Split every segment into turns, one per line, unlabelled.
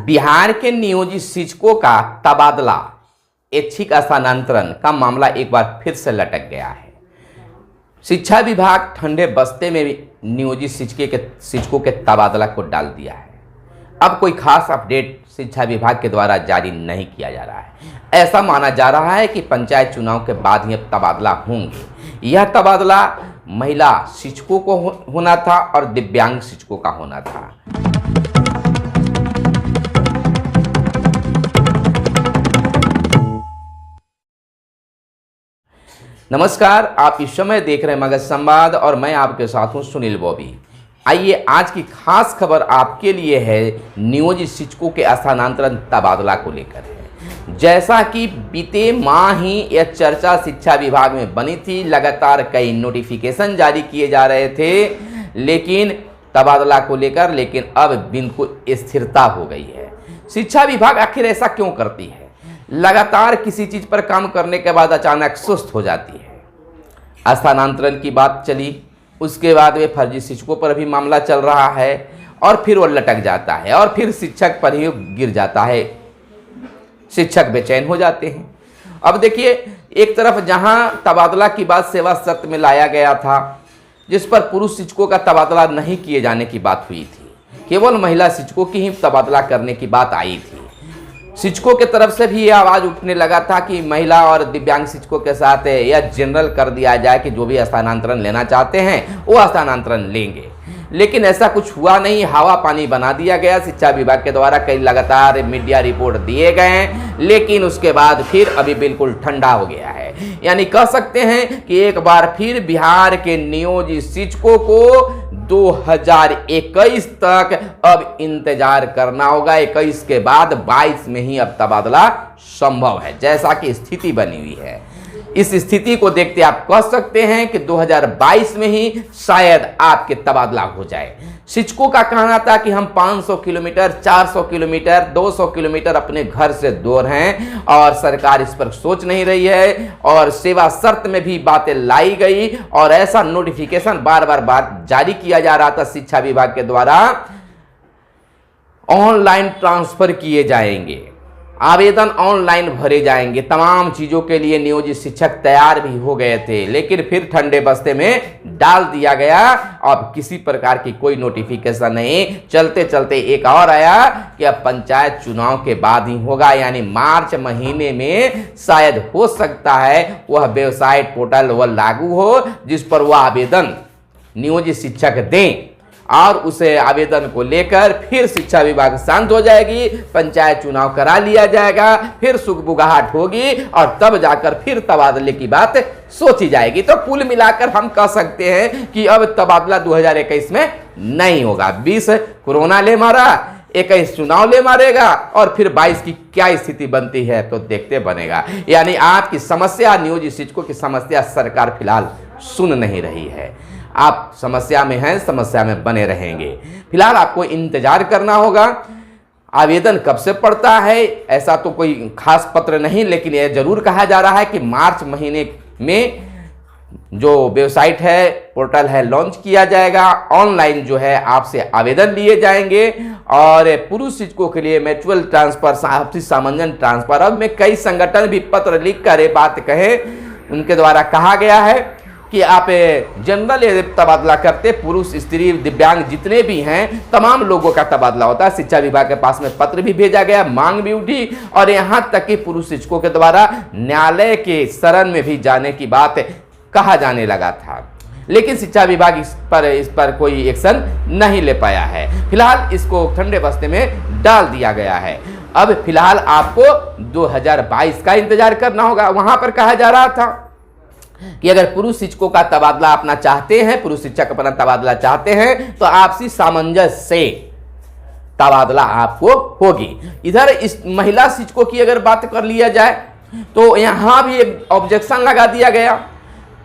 बिहार के नियोजित शिक्षकों का तबादला ऐच्छिक स्थानांतरण का मामला एक बार फिर से लटक गया है। शिक्षा विभाग ठंडे बस्ते में भी नियोजित शिक्षकों के तबादला को डाल दिया है। अब कोई खास अपडेट शिक्षा विभाग के द्वारा जारी नहीं किया जा रहा है। ऐसा माना जा रहा है कि पंचायत चुनाव के बाद ही अब तबादला होंगे। यह तबादला महिला शिक्षकों को होना था और दिव्यांग शिक्षकों का होना था। नमस्कार, आप इस समय देख रहे हैं मगध संवाद और मैं आपके साथ हूं सुनील बॉबी। आइए, आज की खास खबर आपके लिए है नियोजित शिक्षकों के स्थानांतरण तबादला को लेकर है। जैसा कि बीते माह ही यह चर्चा शिक्षा विभाग में बनी थी, लगातार कई नोटिफिकेशन जारी किए जा रहे थे लेकिन तबादला को लेकर, लेकिन अब बिल्कुल स्थिरता हो गई है। शिक्षा विभाग आखिर ऐसा क्यों करती है? लगातार किसी चीज पर काम करने के बाद अचानक सुस्त हो जाती है। स्थानांतरण की बात चली, उसके बाद वे फर्जी शिक्षकों पर भी मामला चल रहा है और फिर वो लटक जाता है और फिर शिक्षक पर ही गिर जाता है। शिक्षक बेचैन हो जाते हैं। अब देखिए, एक तरफ जहां तबादला की बात सेवा शर्त में लाया गया था, जिस पर पुरुष शिक्षकों का तबादला नहीं किए जाने की बात हुई थी, केवल महिला शिक्षकों की ही तबादला करने की बात आई थी। शिक्षकों के तरफ से भी ये आवाज़ उठने लगा था कि महिला और दिव्यांग शिक्षकों के साथ यह जनरल कर दिया जाए कि जो भी स्थानांतरण लेना चाहते हैं वो स्थानांतरण लेंगे, लेकिन ऐसा कुछ हुआ नहीं। हवा पानी बना दिया गया। शिक्षा विभाग के द्वारा कई लगातार मीडिया रिपोर्ट दिए गए, लेकिन उसके बाद फिर अभी बिल्कुल ठंडा हो गया है। यानी कह सकते हैं कि एक बार फिर बिहार के नियोजित शिक्षकों को 2021 तक अब इंतजार करना होगा। 21 के बाद 22 में ही अब तबादला संभव है, जैसा कि स्थिति बनी हुई है। इस स्थिति को देखते आप कह सकते हैं कि 2022 में ही शायद आपके तबादला हो जाए। शिक्षकों का कहना था कि हम 500 किलोमीटर, 400 किलोमीटर, 200 किलोमीटर अपने घर से दूर हैं और सरकार इस पर सोच नहीं रही है और सेवा शर्त में भी बातें लाई गई और ऐसा नोटिफिकेशन बार बार जारी किया जा रहा था शिक्षा विभाग के द्वारा। ऑनलाइन ट्रांसफर किए जाएंगे, आवेदन ऑनलाइन भरे जाएंगे, तमाम चीज़ों के लिए नियोजित शिक्षक तैयार भी हो गए थे, लेकिन फिर ठंडे बस्ते में डाल दिया गया। अब किसी प्रकार की कोई नोटिफिकेशन नहीं। चलते चलते एक और आया कि अब पंचायत चुनाव के बाद ही होगा, यानी मार्च महीने में शायद हो सकता है वह वेबसाइट पोर्टल वह लागू हो जिस पर वह आवेदन नियोजित शिक्षक दें और उसे आवेदन को लेकर फिर शिक्षा विभाग शांत हो जाएगी, पंचायत चुनाव करा लिया जाएगा, फिर सुगबुगाहट होगी और तब जाकर फिर तबादले की बात सोची जाएगी। तो कुल मिलाकर हम कह सकते हैं कि अब तबादला 2021 में नहीं होगा। 20 कोरोना ले मारा, 21 चुनाव ले मारेगा और फिर 22 की क्या स्थिति बनती है तो देखते बनेगा। यानी आपकी समस्या, नियोजित शिक्षकों की समस्या सरकार फिलहाल सुन नहीं रही है। आप समस्या में हैं, समस्या में बने रहेंगे। फिलहाल आपको इंतजार करना होगा। आवेदन कब से पड़ता है ऐसा तो कोई खास पत्र नहीं, लेकिन यह जरूर कहा जा रहा है कि मार्च महीने में जो वेबसाइट है, पोर्टल है, लॉन्च किया जाएगा। ऑनलाइन जो है आपसे आवेदन लिए जाएंगे और पुरुष शिक्षकों के लिए म्यूचुअल ट्रांसफर, आपसी सामंजस्य ट्रांसफर। अब में कई संगठन भी पत्र लिख कर ये बात कहे, उनके द्वारा कहा गया है कि आप जनरल तबादला करते, पुरुष, स्त्री, दिव्यांग जितने भी हैं तमाम लोगों का तबादला होता है। शिक्षा विभाग के पास में पत्र भी भेजा गया, मांग भी उठी और यहां तक कि पुरुष शिक्षकों के द्वारा न्यायालय के शरण में भी जाने की बात कहा जाने लगा था, लेकिन शिक्षा विभाग इस पर कोई एक्शन नहीं ले पाया है। फिलहाल इसको ठंडे बस्ते में डाल दिया गया है। अब फिलहाल आपको 2022 का इंतजार करना होगा। वहां पर कहा जा रहा था कि अगर पुरुष शिक्षकों का तबादला अपना चाहते हैं, पुरुष शिक्षक अपना तबादला चाहते हैं तो आपसी सामंजस्य से तबादला आपको होगी। इधर इस महिला शिक्षकों की अगर बात कर लिया जाए तो यहां भी एक ऑब्जेक्शन लगा दिया गया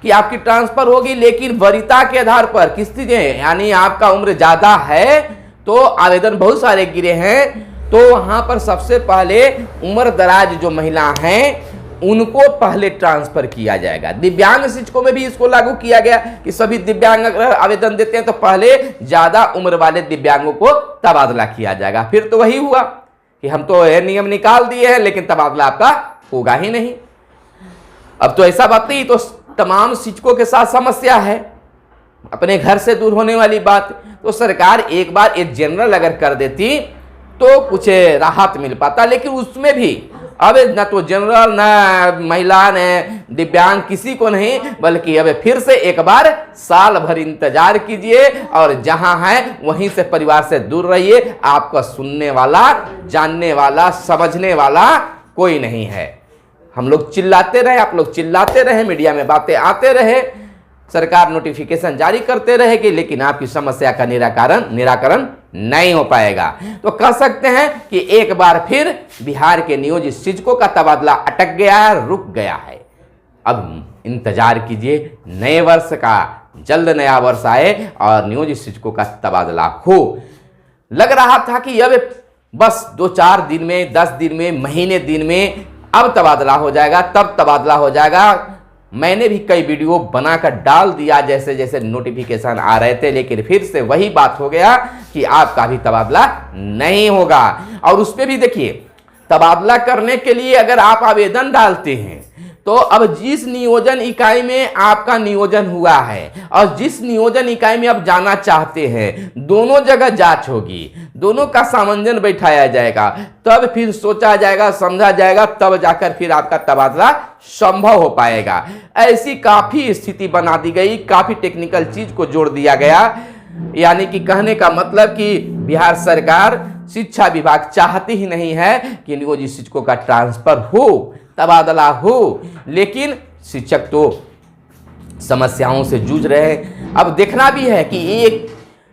कि आपकी ट्रांसफर होगी, लेकिन वरीयता के आधार पर। किस चीज़, यानी आपका उम्र ज़्यादा है तो आवेदन बहुत सारे गिरे हैं, तो वहां पर सबसे पहले उम्र दराज जो महिला हैं उनको पहले ट्रांसफर किया जाएगा। दिव्यांग शिक्षकों में भी इसको लागू किया गया कि सभी दिव्यांग अगर आवेदन देते हैं तो पहले ज्यादा उम्र वाले दिव्यांगों को तबादला किया जाएगा। फिर तो वही हुआ कि हम तो यह नियम निकाल दिए हैं लेकिन तबादला आपका होगा ही नहीं। अब तो ऐसा बात नहीं, तो तमाम शिक्षकों के साथ समस्या है, अपने घर से दूर होने वाली बात। तो सरकार एक बार एक जनरल अगर कर देती तो कुछ राहत मिल पाता, लेकिन उसमें भी अब न तो जनरल न महिला न दिव्यांग किसी को नहीं, बल्कि अब फिर से एक बार साल भर इंतजार कीजिए और जहां है वहीं से परिवार से दूर रहिए। आपका सुनने वाला, जानने वाला, समझने वाला कोई नहीं है। हम लोग चिल्लाते रहे, आप लोग चिल्लाते रहे, मीडिया में बातें आते रहे, सरकार नोटिफिकेशन जारी करते रहेगी, लेकिन आपकी समस्या का निराकरण नहीं हो पाएगा। तो कह सकते हैं कि एक बार फिर बिहार के नियोजित शिक्षकों का तबादला अटक गया है, रुक गया है। अब इंतजार कीजिए नए वर्ष का, जल्द नया वर्ष आए और नियोजित शिक्षकों का तबादला हो। लग रहा था कि अब बस 2-4 दिन में, 10 दिन में, महीने दिन में अब तबादला हो जाएगा, तब तबादला हो जाएगा। मैंने भी कई वीडियो बनाकर डाल दिया जैसे जैसे नोटिफिकेशन आ रहे थे, लेकिन फिर से वही बात हो गया कि आपका भी तबादला नहीं होगा। और उस पर भी देखिए, तबादला करने के लिए अगर आप आवेदन डालते हैं तो अब जिस नियोजन इकाई में आपका नियोजन हुआ है और जिस नियोजन इकाई में आप जाना चाहते हैं, दोनों जगह जांच होगी, दोनों का सामंजस्य बैठाया जाएगा, तब फिर सोचा जाएगा, समझा जाएगा, तब जाकर फिर आपका तबादला संभव हो पाएगा। ऐसी काफी स्थिति बना दी गई, काफी टेक्निकल चीज को जोड़ दिया गया। यानी कि कहने का मतलब कि बिहार सरकार, शिक्षा विभाग चाहती ही नहीं है कि नियोजित शिक्षकों का ट्रांसफर हो, तबादला हो, लेकिन शिक्षक तो समस्याओं से जूझ रहे हैं। अब देखना भी है कि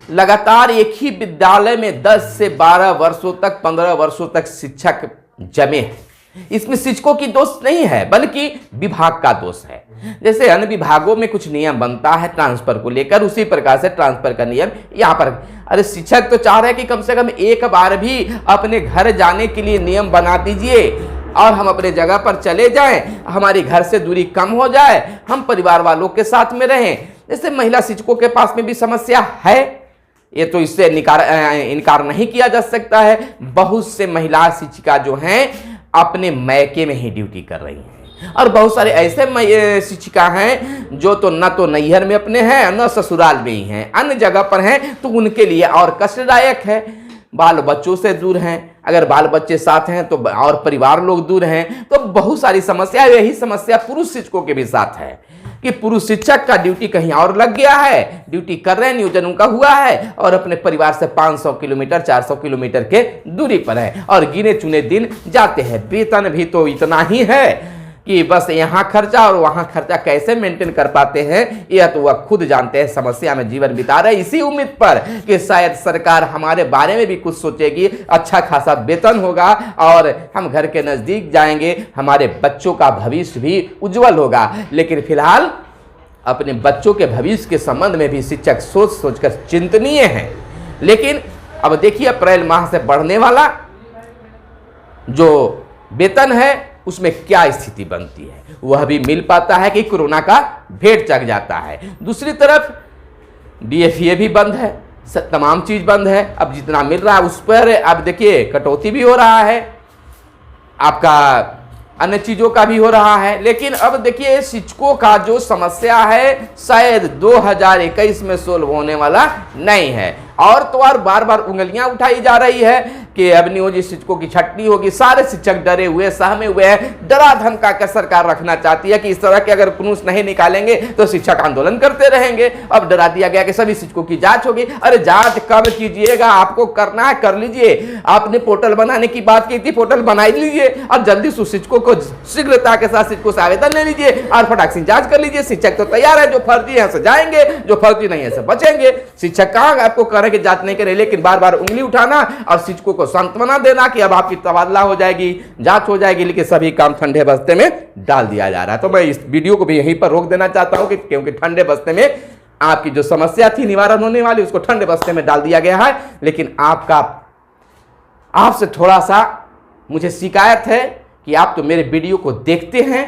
लगातार एक ही विद्यालय में 10 से 12 वर्षों तक, 15 वर्षों तक शिक्षक जमे हैं। इसमें शिक्षकों की दोष नहीं है, बल्कि विभाग का दोष है। जैसे अन्य विभागों में कुछ नियम बनता है ट्रांसफर को लेकर, उसी प्रकार से ट्रांसफर का नियम यहाँ पर। अरे शिक्षक तो चाह रहे हैं कि कम से कम एक बार भी अपने घर जाने के लिए नियम बना दीजिए और हम अपने जगह पर चले जाएं, हमारी घर से दूरी कम हो जाए, हम परिवार वालों के साथ में रहें। जैसे महिला शिक्षकों के पास में भी समस्या है, ये तो इससे इनकार नहीं किया जा सकता है। बहुत से महिला शिक्षिका जो हैं अपने मैके में ही ड्यूटी कर रही हैं, और बहुत सारे ऐसे शिक्षिका हैं जो तो न तो नैहर में अपने हैं, न ससुराल में ही हैं, अन्य जगह पर हैं, तो उनके लिए और कष्टदायक है। बाल बच्चों से दूर हैं, अगर बाल बच्चे साथ हैं तो और परिवार लोग दूर हैं, तो बहुत सारी समस्या। यही समस्या पुरुष शिक्षकों के भी साथ है कि पुरुष शिक्षक का ड्यूटी कहीं और लग गया है, ड्यूटी कर रहे हैं, नियोजन उनका हुआ है और अपने परिवार से 500 किलोमीटर, 400 किलोमीटर के दूरी पर है और गिने चुने दिन जाते हैं। वेतन भी तो इतना ही है कि बस यहाँ खर्चा और वहाँ खर्चा कैसे मेंटेन कर पाते हैं, यह तो वह खुद जानते हैं। समस्या में जीवन बिता रहे, इसी उम्मीद पर कि शायद सरकार हमारे बारे में भी कुछ सोचेगी, अच्छा खासा वेतन होगा और हम घर के नज़दीक जाएंगे, हमारे बच्चों का भविष्य भी उज्जवल होगा। लेकिन फिलहाल अपने बच्चों के भविष्य के संबंध में भी शिक्षक सोच सोचकर चिंतनीय हैं। लेकिन अब देखिए, अप्रैल माह से बढ़ने वाला जो वेतन है उसमें क्या स्थिति बनती है, वह भी मिल पाता है कि कोरोना का भेंट चढ़ जाता है। दूसरी तरफ DFA भी बंद है, तमाम चीज बंद है। अब जितना मिल रहा है उस पर अब देखिए कटौती भी हो रहा है, आपका अन्य चीजों का भी हो रहा है। लेकिन अब देखिए शिक्षकों का जो समस्या है शायद 2021 में सोल्व होने वाला नहीं है। और तो और बार बार उंगलियां उठाई जा रही है कि अब नियोजित शिक्षकों की छटनी होगी। सारे शिक्षक डरे हुए, सहमे हुए हैं, डरा धमका कर सरकार रखना चाहती है कि इस तरह के अगर कानून नहीं निकालेंगे तो शिक्षक आंदोलन करते रहेंगे। अब डरा दिया गया कि सभी शिक्षकों की जांच होगी। अरे जांच कब कीजिएगा, आपको करना है कर लीजिए। आपने पोर्टल बनाने की बात की थी, पोर्टल बना लीजिए और जल्दी से शिक्षकों को शीघ्रता के साथ शिक्षकों से आवेदन ले लीजिए और फटाक से जांच कर लीजिए। शिक्षक तो तैयार है, जो फर्जी है से जाएंगे, जो फर्जी नहीं है से बचेंगे। शिक्षक कहाँ आपको कह रहे कि जांच नहीं करे, लेकिन बार बार उंगली उठाना और शिक्षकों को सांत्वना देना कि अब आपकी तबादला हो जाएगी, जांच हो जाएगी, लेकिन सभी काम ठंडे बस्ते में डाल दिया जा रहा है। तो मैं इस वीडियो को भी यहीं पर रोक देना चाहता हूं कि क्योंकि ठंडे बस्ते में आपकी जो समस्या थी निवारण होने वाली, उसको ठंडे बस्ते में डाल दिया गया है। लेकिन आपसे थोड़ा सा मुझे शिकायत है कि आप तो मेरे वीडियो को देखते हैं,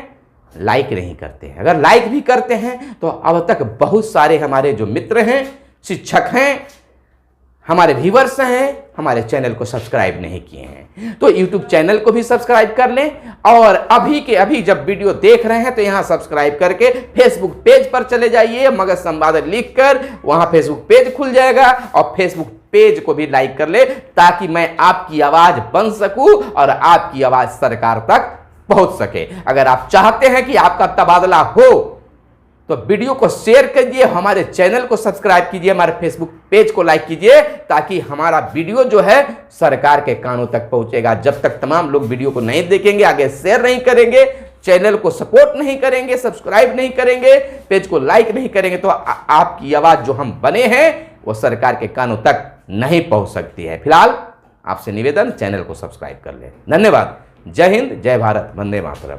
लाइक नहीं करते हैं। अगर लाइक भी करते हैं तो अब तक बहुत सारे हमारे जो मित्र हैं, शिक्षक हैं, हमारे व्यूअर्स हैं, हमारे चैनल को सब्सक्राइब नहीं किए हैं तो यूट्यूब चैनल को भी सब्सक्राइब कर लें, और अभी के अभी जब वीडियो देख रहे हैं तो यहाँ सब्सक्राइब करके फेसबुक पेज पर चले जाइए, मगध संवाद लिखकर वहाँ फेसबुक पेज खुल जाएगा, और फेसबुक पेज को भी लाइक कर ले ताकि मैं आपकी आवाज बन सकूं और आपकी आवाज सरकार तक पहुंच सके। अगर आप चाहते हैं कि आपका तबादला हो तो वीडियो को शेयर कीजिए, हमारे चैनल को सब्सक्राइब कीजिए, हमारे फेसबुक पेज को लाइक कीजिए, ताकि हमारा वीडियो जो है सरकार के कानों तक पहुंचेगा। जब तक तमाम लोग वीडियो को नहीं देखेंगे, आगे शेयर नहीं करेंगे, चैनल को सपोर्ट नहीं करेंगे, सब्सक्राइब नहीं करेंगे, पेज को लाइक नहीं करेंगे, तो आपकी आवाज जो हम बने हैं वो सरकार के कानों तक नहीं पहुंच सकती है। फिलहाल आपसे निवेदन, चैनल को सब्सक्राइब कर लें। धन्यवाद। जय हिंद, जय भारत, वंदे मातरम।